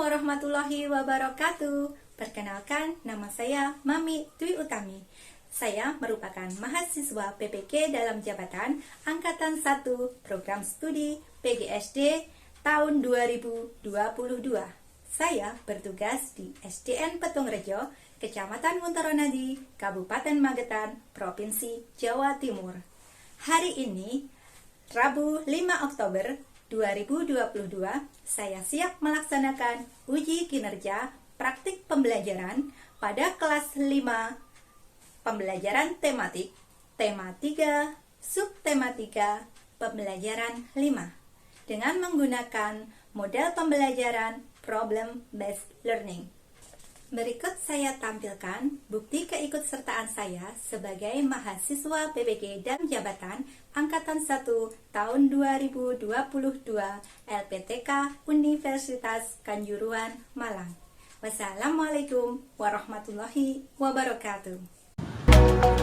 warahmatullahi wabarakatuh. Perkenalkan, nama saya Mami Dwi Utami. Saya merupakan mahasiswa PPK dalam jabatan Angkatan 1 Program Studi PGSD tahun 2022. Saya bertugas di SDN Petungrejo, Kecamatan Muntaronadi, Kabupaten Magetan, Provinsi Jawa Timur. Hari ini, Rabu 5 Oktober 2022, saya siap melaksanakan uji kinerja praktik pembelajaran pada kelas 5 pembelajaran tematik, tema 3, subtema 3, pembelajaran 5 dengan menggunakan model pembelajaran problem based learning. Berikut saya tampilkan bukti keikutsertaan saya sebagai mahasiswa PPK dan jabatan Angkatan 1 tahun 2022 LPTK Universitas Kanjuruhan, Malang. Wassalamualaikum warahmatullahi wabarakatuh.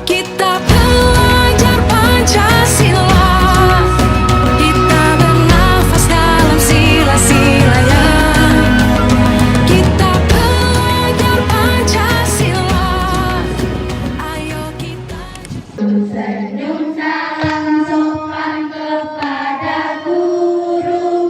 Kita belajar Pancasila, kita bernafas dalam sila-silanya. Kita belajar Pancasila, ayo kita senyum salam sopan kepada guru.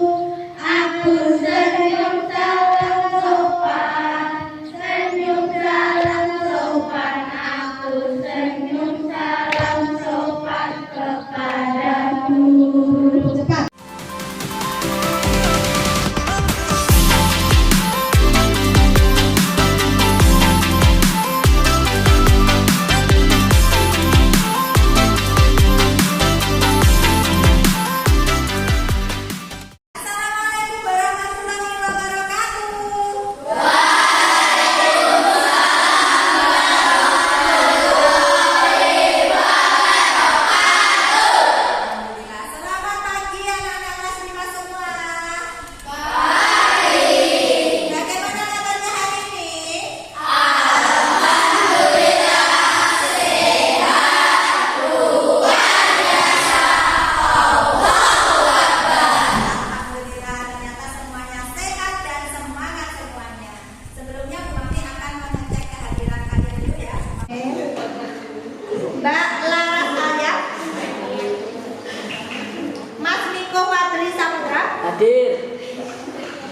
Aku senyum salam sopan, senyum salam sopan. Aku senyum salam sopan kepada guru. Cepat. Assalamualaikum warahmatullahi wabarakatuh. Alhamdulillah. Selamat pagi anak-anak kelas 5 semua. Baik. Bagaimana kabarnya hari ini? Alhamdulillah, ternyata semuanya sehat dan semangat semuanya. Sebelumnya Bu Mami akan mengecek kehadiran kalian dulu ya. Mbak Laras Alia, Mas Niko Fadli Saputra, Hadir.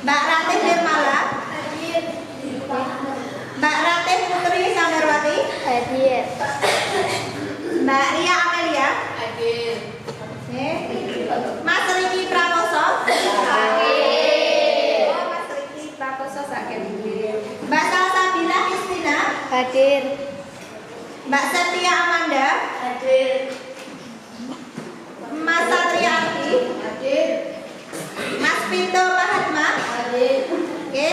Mbak Ratih Nirmala, Mbak Ratih Putri Sandarwati, Hadir. Mbak Ria Amelia, Hadir. Oke. Mas Riki Prakoso, Hadir. Oh, Mas Riki Prakoso sakit. Mbak Salsabila Kristina, Hadir. Mbak Setia Amanda, Hadir. Mas Satria Arti, Hadir. Mas Pinto Mahatma, Hadir. oke,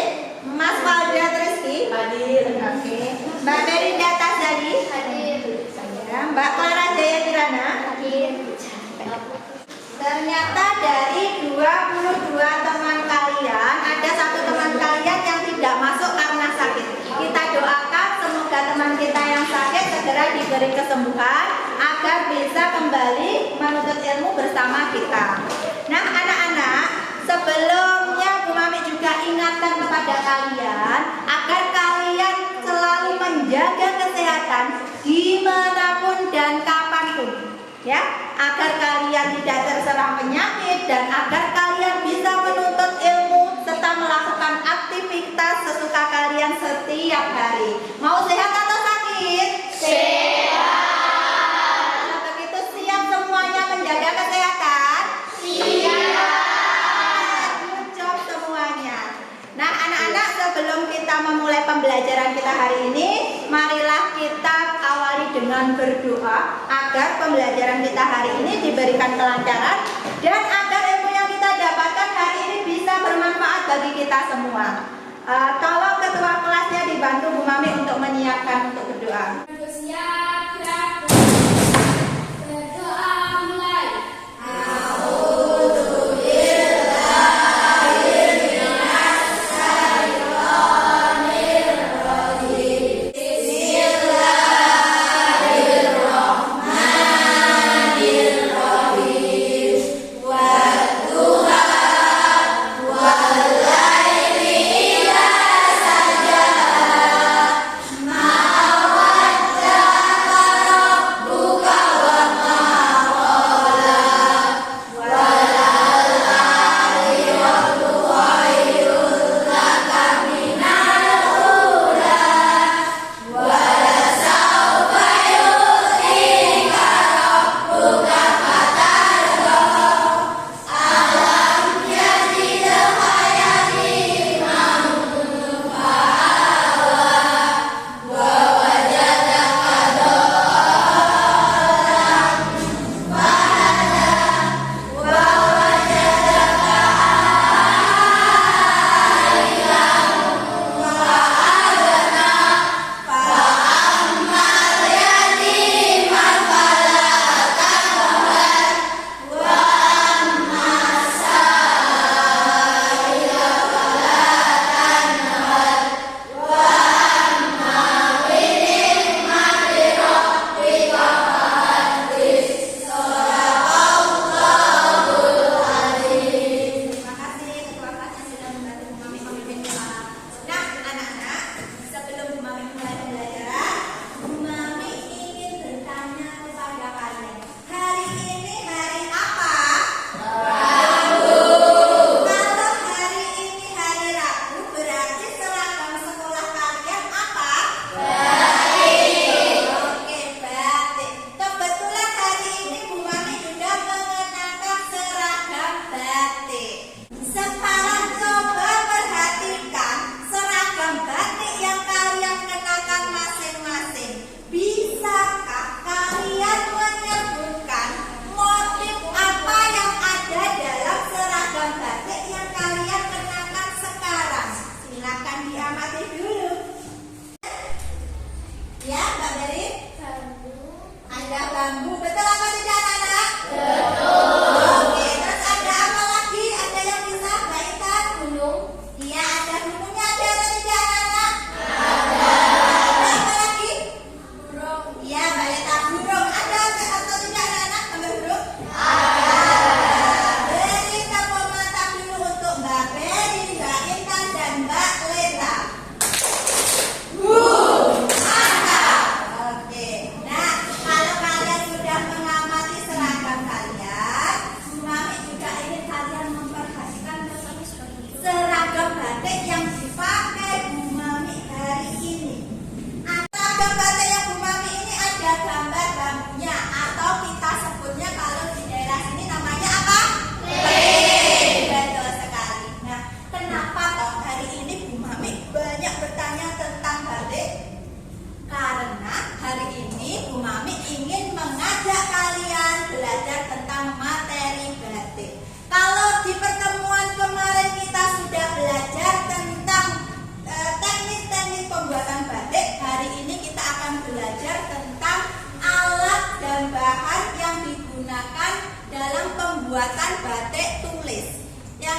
Mas Valda Triski, Hadir. oke, Mbak Merinda Tasdani, Hadir. ya, Mbak Clara Jaya Kirana. Hadir. Ternyata dari 22 teman kalian, ada satu teman kalian yang tidak masuk karena sakit. Kita doakan semoga teman kita yang sakit segera diberi kesembuhan agar bisa kembali menuntut ilmu bersama kita. Nah anak-anak, sebelumnya Bu Mami juga ingatkan kepada kalian agar kalian selalu menjaga kesehatan dimanapun dan kapanpun, ya, agar kalian tidak terserang penyakit dan agar kalian bisa menuntut ilmu serta melakukan aktivitas sesuka kalian setiap hari. Mau sehat atau sakit? Sehat. Kalau begitu siap semuanya menjaga kesehatan? Siap. Good job semuanya. Nah anak-anak, sebelum kita memulai pembelajaran kita hari ini, marilah kita awali dengan berdoa agar pembelajaran kita hari ini diberikan kelancaran dan agar ilmu yang kita dapatkan hari ini bisa bermanfaat bagi kita semua. Tolong ketua kelasnya dibantu Bu Mami untuk menyiapkan untuk berdoa. Wa pembuatan batik tulis. Yang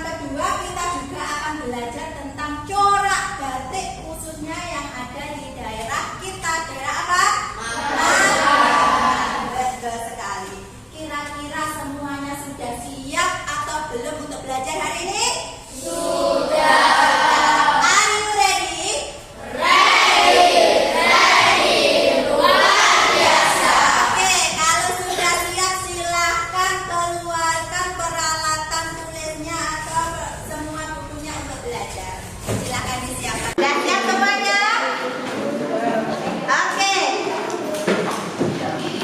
kedua, kita juga akan belajar tentang corak batik khususnya yang ada di daerah kita. Daerah apa? Malang. Betul sekali. Kira-kira semuanya sudah siap atau belum untuk belajar hari ini? Sudah. Are you ready? Luar biasa. Oke, kalau sudah siap silahkan keluarkan peralatan tulisnya atau semua bukunya untuk belajar. Silahkan disiapkan. Sudah siap semuanya? Oke.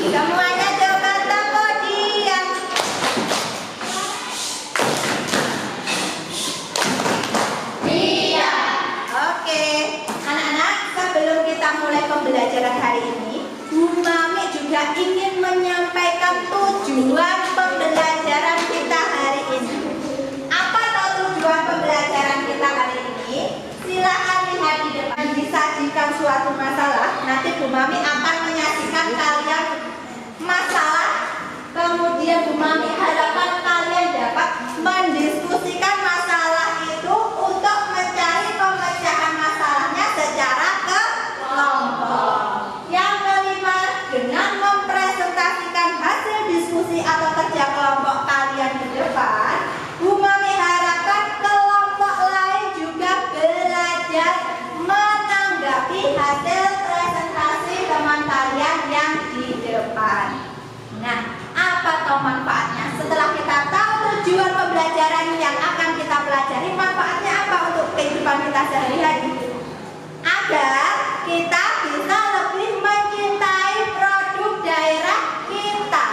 Semuanya coba tepuk diam. Oke, anak-anak, sebelum kita mulai pembelajaran hari ini, Bu Mami juga ingin menyampaikan tujuan pembelajaran kita hari ini. Apa tujuan pembelajaran kita hari ini? Silakan lihat di depan, disajikan suatu masalah. Nanti Bu Mami akan menyajikan kalian masalah. Kemudian Bu Mami harapkan kalian dapat mendiskusikan masalah itu untuk mencari pemecahan masalahnya secara kelompok. Yang kelima, dengan mempresentasikan hasil diskusi atau kerja kelompok kalian di depan, Bu Mami harapkan kelompok lain juga belajar menanggapi hasil presentasi teman kalian yang di depan. Nah, apa toh manfaatnya? Setelah kita tahu tujuan pembelajaran yang akan kita pelajari, manfaatnya apa untuk kehidupan kita sehari-hari? Agar kita bisa lebih mencintai produk daerah kita.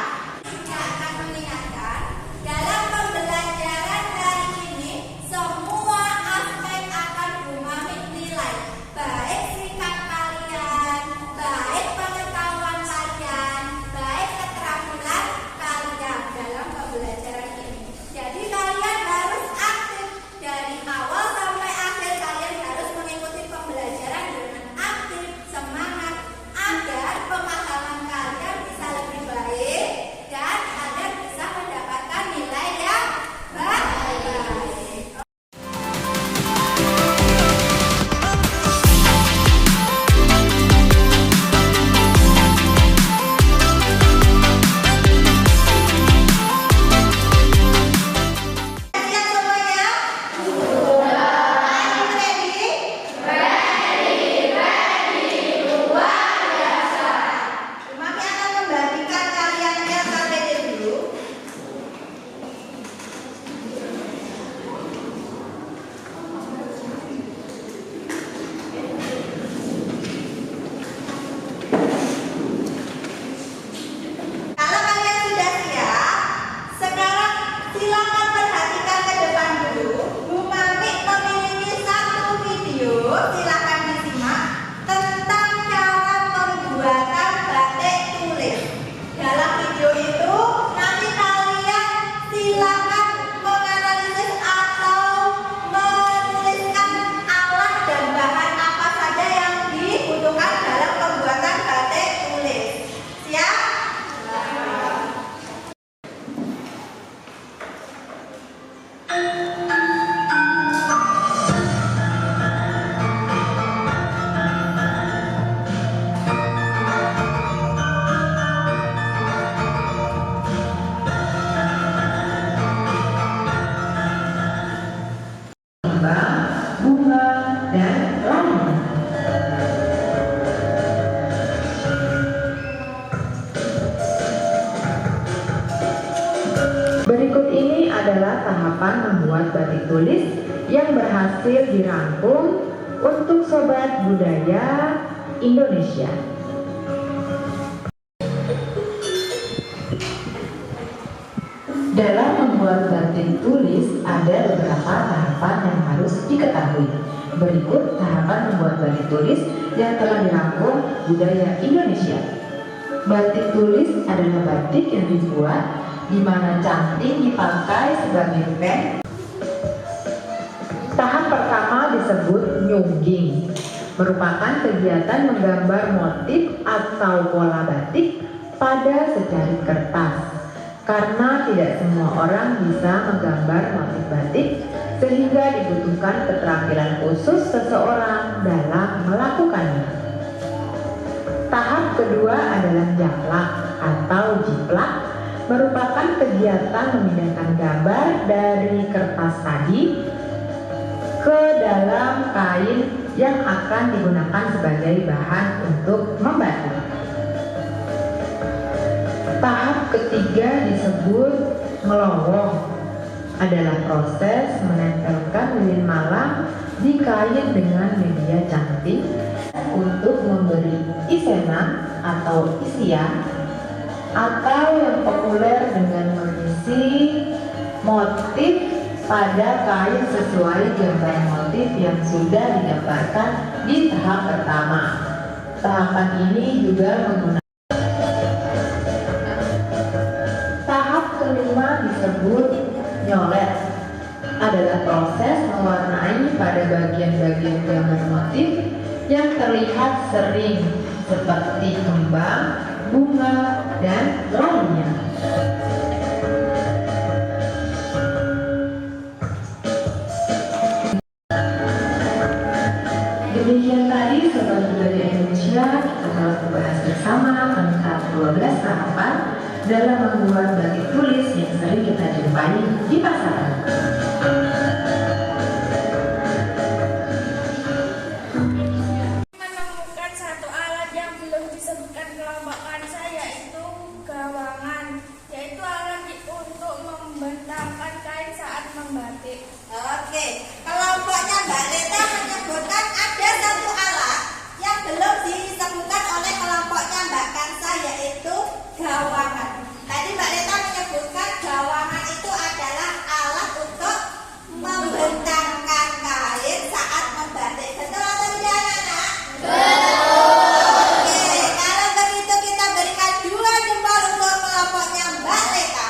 Kita akan mengingatkan dalam pembelajaran hari ini semua aspek akan Bu Mami nilai, baik sikap kalian, baik pengetahuan kalian, baik keterampilan kalian dalam pembelajaran ini. Jadi kalian harus aktif dari awal sampai akhir. Kalian harus mengikuti pembelajaran dengan aktif, semangat, agar pemahaman kalian bisa lebih baik dan agar bisa mendapatkan nilai yang baik. Siap semuanya? Are you ready? Luar biasa. Mami akan membagikan kalian LKPD dulu. Kalau kalian sudah siap, sekarang silakan perhatikan ke depan dulu. Bu Mami memiliki satu video, silakan disimak, tentang cara pembuatan batik tulis. Dalam video itu nanti kalian silakan menganalisis atau menuliskan alat dan bahan apa saja yang dibutuhkan dalam pembuatan batik tulis. Siap? bunga, dan lainnya. Berikut ini adalah tahapan membuat batik tulis yang berhasil dirangkum untuk Sobat Budaya Indonesia. Dalam membuat batik tulis ada beberapa tahapan yang harus diketahui. Berikut tahapan membuat batik tulis yang telah dirangkum Budaya Indonesia. Batik tulis adalah batik yang dibuat di mana canting dipakai sebagai pen. Tahap pertama disebut nyungging, merupakan kegiatan menggambar motif atau pola batik pada secarik kertas. karena tidak semua orang bisa menggambar motif batik, sehingga dibutuhkan keterampilan khusus seseorang dalam melakukannya. Tahap kedua adalah japlak atau jiplak, merupakan kegiatan memindahkan gambar dari kertas tadi ke dalam kain yang akan digunakan sebagai bahan untuk membatik. Tahap ketiga disebut ngelowong, adalah proses menempelkan lilin malam di kain dengan media cantik untuk memberi isena atau isian, atau yang populer dengan mengisi motif pada kain sesuai gambar motif yang sudah digambarkan di tahap pertama. Tahapan ini juga menggunakan disebut nyolet, adalah proses mewarnai pada bagian-bagian gambar motif yang terlihat sering seperti kembang, bunga, dan lainnya. Demikian tadi Sobat Budaya Indonesia, kita telah membahas bersama tentang 12 tahapan dalam membuat batik tulis yang sering kita jumpai di pasaran. Menemukan satu alat yang belum disebutkan kelompokan saya, yaitu gawangan, yaitu alat untuk membentangkan kain saat membatik. Oke, kelompoknya Mbak Leta menyebutkan ada satu alat yang belum disebutkan oleh kelompoknya Mbak Kansa, yaitu gawangan. Tadi Mbak Leta menyebutkan gawangan itu adalah alat untuk membentangkan kain saat membatik. Betul atau tidak, anak-anak? Oke, kalau begitu kita berikan 2 jempol untuk kelompoknya Mbak Leta.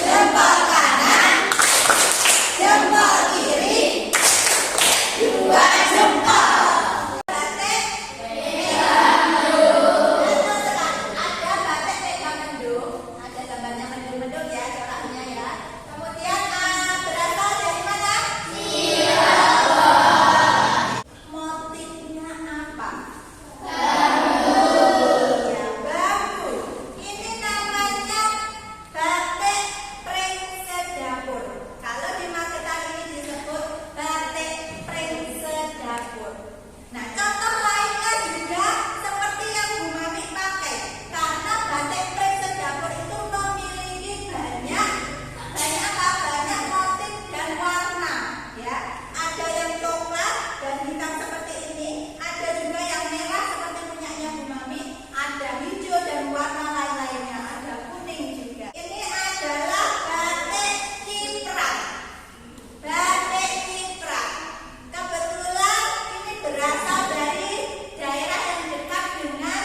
Jempol kanan, jempol kiri, 2 jempol. Batik pegang mendung. Betul sekali. Ada batik pegang mendung. Ada gambarnya mendung-mendung ya, coraknya ya. Kemudian berasal dari mana? Motifnya apa? Ya, bambu. Ini namanya batik pringsep dapur. Kalau di Magetan ini disebut batik pringsep dapur. Nah, contoh lainnya juga seperti yang Bu Mami pakai. Karena batik pringsep dapur itu memiliki banyak motif dan warna. Ya, ada yang coklat dan hitam seperti ini, ada juga yang merah seperti punyanya Bu Mami, ada hijau dan warna lain-lainnya, ada kuning juga. Ini adalah batik ciprat. Batik ciprat. Kebetulan ini berasal dari daerah yang dekat dengan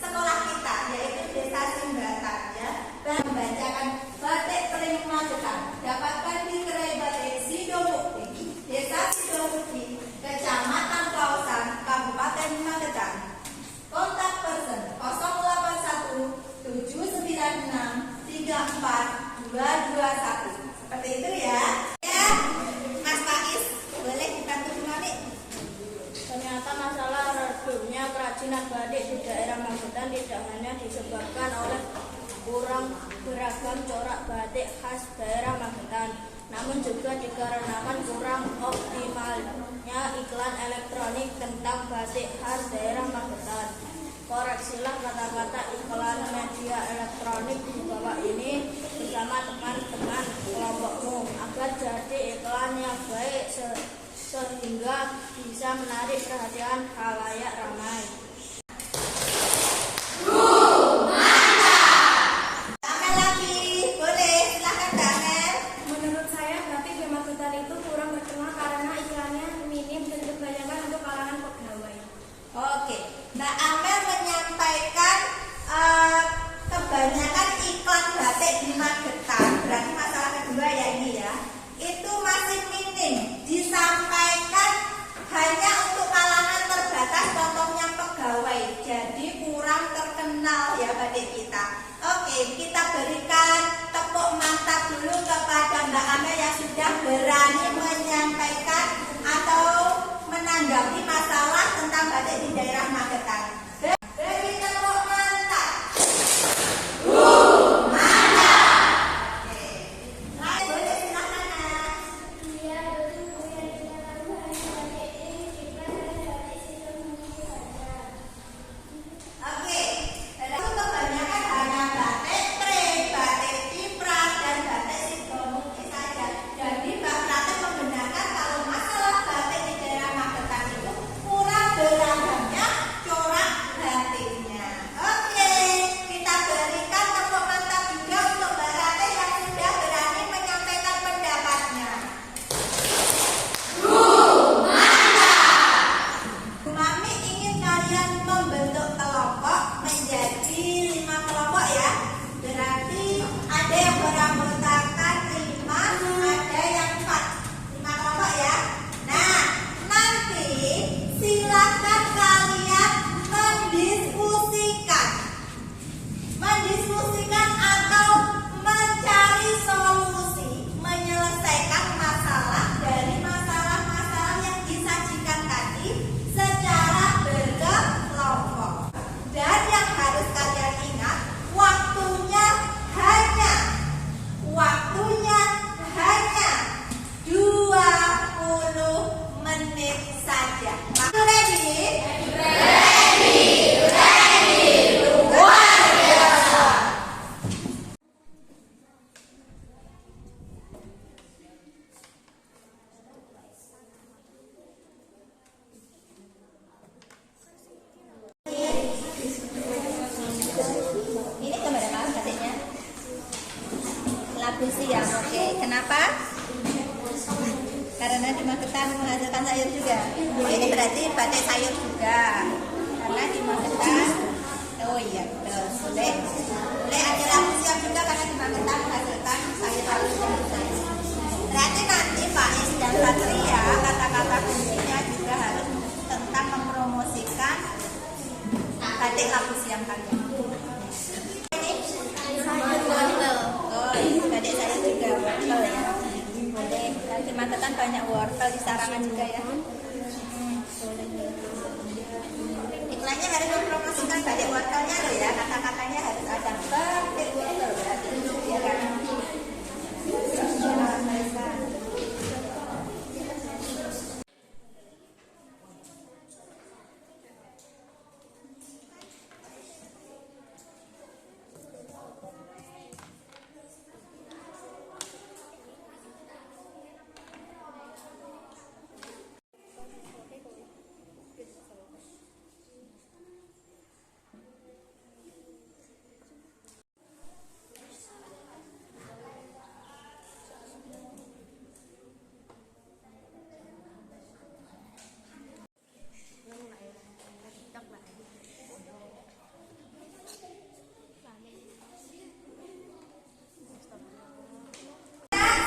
sekolah kita, yaitu Desa Simbatan ya. Dan membacakan batik Pring Magetan. Dapatkan di Gerai Batik Sidomukti, Desa Sidomukti, Kecamatan Kausan, Kabupaten Magetan. Kontak person 081 796 34 221. Seperti itu ya. Ya, Mas Faiz, boleh dibantu Bu Mami? Ternyata masalah redupnya kerajinan batik di daerah Magetan tidak hanya disebabkan oleh kurang beragam corak batik khas daerah Magetan, namun juga dikarenakan kurang optimalnya iklan elektronik tentang batik khas daerah Magetan. Koreksilah kata-kata iklan media elektronik di bawah ini bersama teman-teman kelompokmu agar jadi iklan yang baik sehingga bisa menarik perhatian khalayak ramai. Amel lagi, boleh silahkan Mbak Amel. Menurut saya batik di Magetan itu kurang berkenal karena iklannya minim dan kebanyakan untuk kalangan pegawai. Oke, Mbak Amel menyampaikan kebanyakan iklan batik di Magetan. Berarti masalah kedua ya ini ya. Itu masih minim, disampaikan hanya untuk kalangan terbatas, contohnya pegawai. menghasilkan sayur juga. Oh, ini berarti batik sayur juga. Karena di Magetan. Oh iya, betul. Boleh. Boleh ada lampu siap juga karena di Magetan menghasilkan sayur halus dan sayur. Berarti nanti Pak Is dan Patria kata-kata kuncinya juga harus tentang mempromosikan batik labu siam kalian. Ini sayur wortel. Oh, ini batik sayur juga wortel ya. Boleh. Dan di Magetan banyak wortel di Sarangan juga ya. Iklannya harus mempromosikan batik wortelnya loh ya. Kata-katanya harus ada batik wortel berarti ya kan.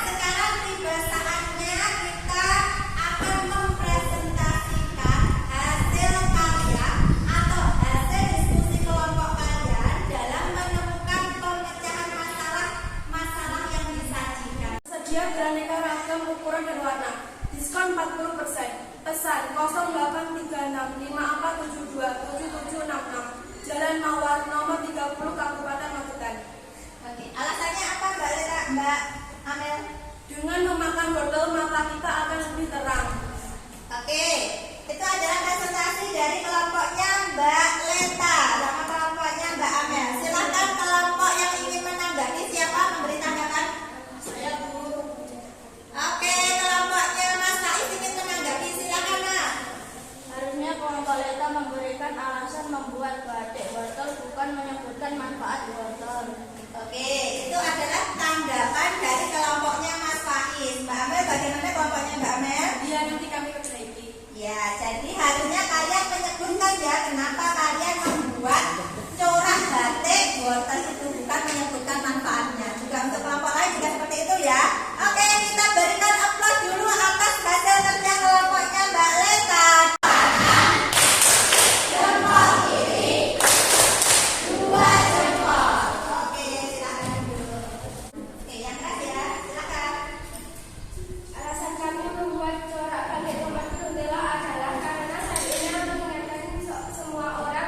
Sekarang tiba saatnya kita akan mempresentasikan hasil karya atau hasil diskusi kelompok kalian dalam menemukan pemecahan masalah yang disajikan. Tersedia beraneka ragam ukuran dan warna. Diskon 40%. Pesan 083654727766. Jalan Mawar nomor 30 Kabupaten Magetan. Oke, alasannya apa Mbak Amel? Dengan memakan wortel mata kita akan lebih terang. Oke, itu adalah presentasi dari kelompoknya Mbak Leta sama kelompoknya Mbak Amel. Silakan kelompok yang ingin menanggapi, siapa memberi tanggapan? Saya Bu. Oke, kelompoknya Mas Faiz ingin menanggapi, silakan Mas. Harusnya kelompok Leta memberikan alasan membuat batik wortel, bukan menyebutkan manfaat wortel. Oke, itu adalah tanggapan dari kelompoknya Mas Faiz. Mbak Amel, bagaimana kelompoknya Mbak Amel? Iya, nanti kami perbaiki. Ya, jadi harusnya kalian menyebutkan ya kenapa kalian membuat corak batik wortel itu, bukan menyebutkan manfaatnya. Juga untuk kelompok lain juga seperti itu ya. Oke, kita berikan aplaus dulu atas hasil kerja kelompoknya Mbak Leta. Jempol kiri, 2 jempol. Oke, silakan dulu. Oke, yang keras ya, silakan. Alasan kami membuat corak batik nomor 2 adalah karena saya ingin mengingatkan semua orang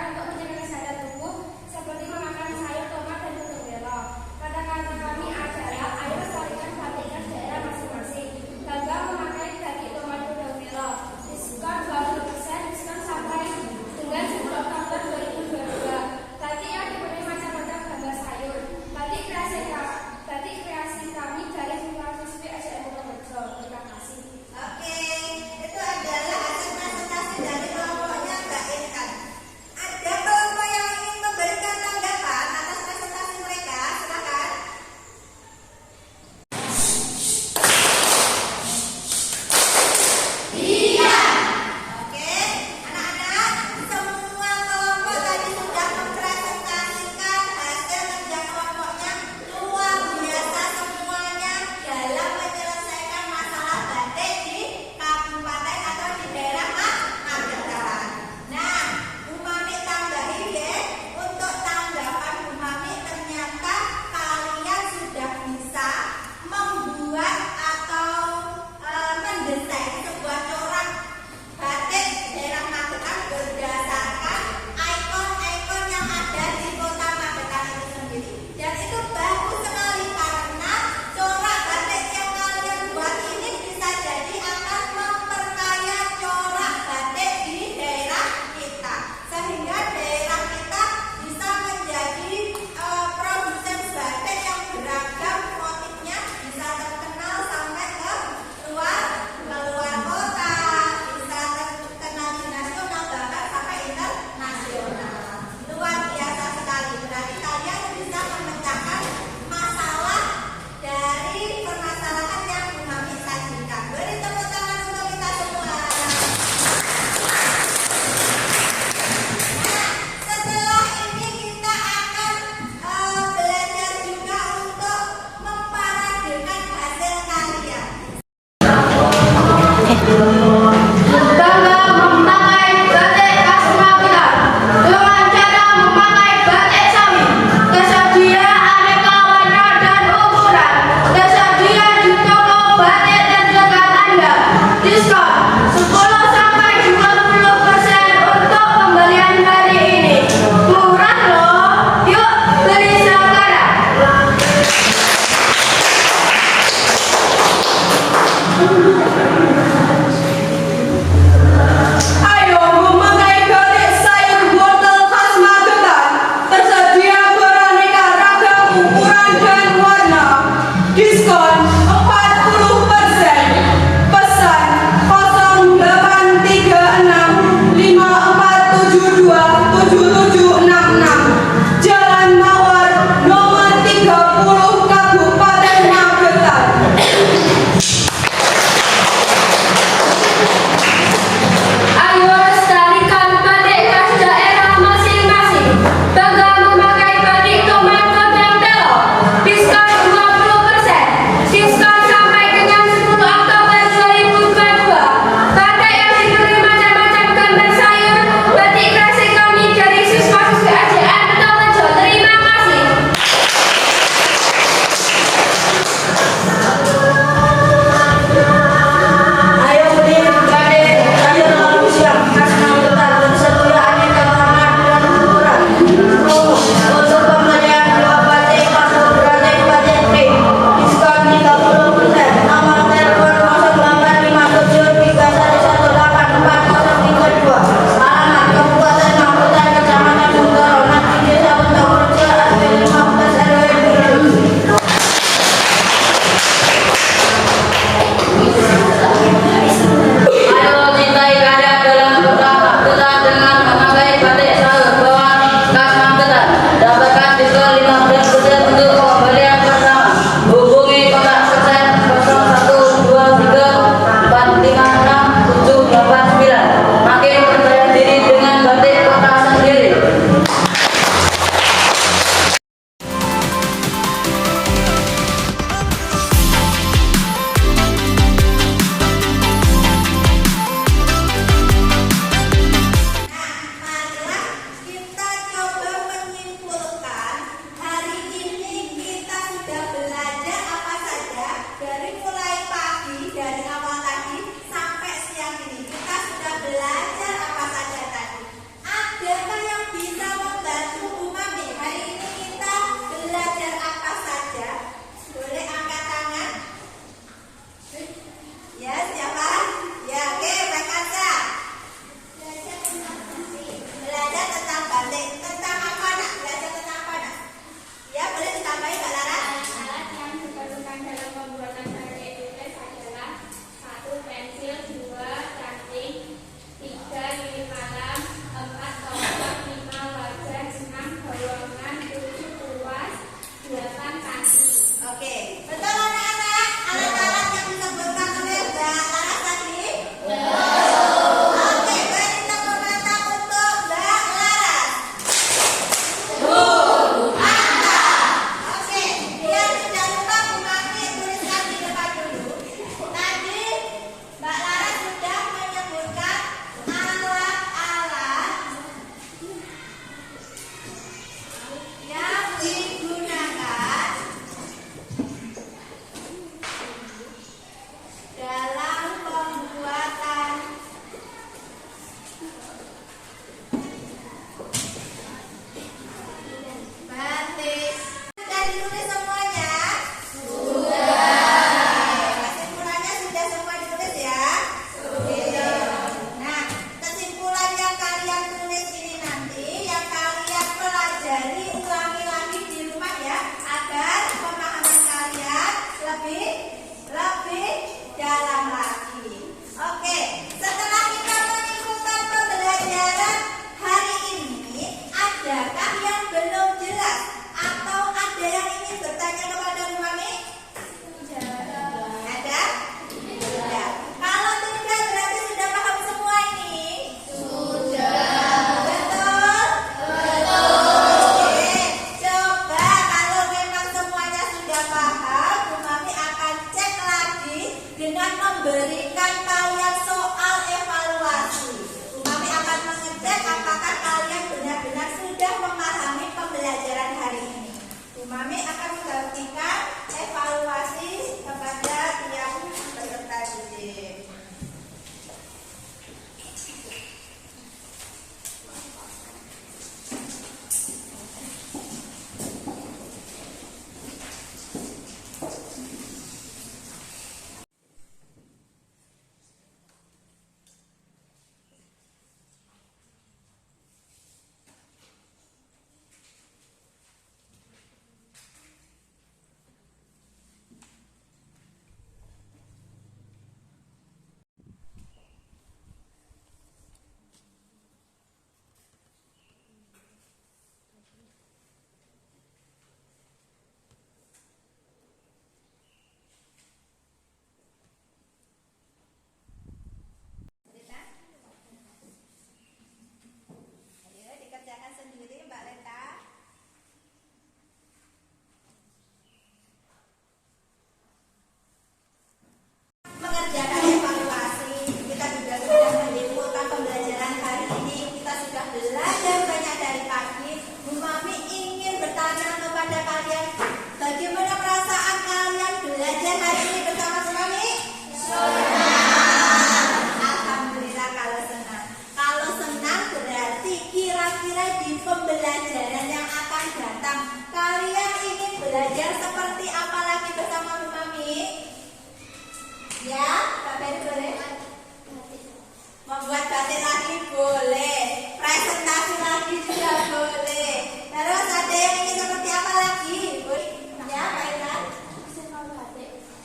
batik lagi boleh, presentasi lagi juga boleh. Terus ada yang ingin seperti apa lagi? Boleh. Ya, Pak Irfan?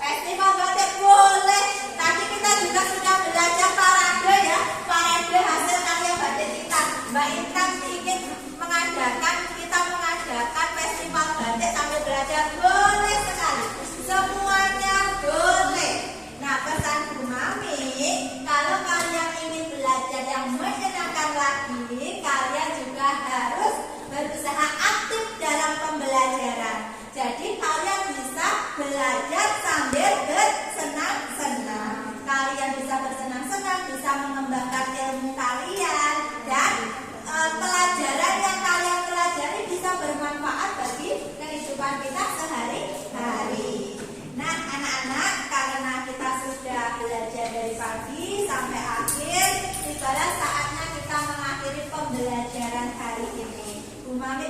Festival batik boleh. Tadi kita juga sudah belajar parade ya, parade hasil karya batik kita. Mbak Intan ingin kita mengadakan festival batik sambil belajar, boleh sekali. Semuanya boleh. Nah, pesan Bu Mami, kalau kalian ingin belajar yang menyenangkan lagi, kalian juga harus berusaha aktif dalam pembelajaran. Jadi kalian bisa belajar sambil bersenang-senang. Kalian bisa bersenang-senang, bisa mengembangkan ilmu kalian, dan pelajaran yang kalian pelajari bisa bermanfaat bagi kehidupan kita sehari-hari. Nah, anak-anak, karena kita sudah belajar dari pagi sampai akhir, tibalah saatnya kita mengakhiri pembelajaran hari ini. Bu Mami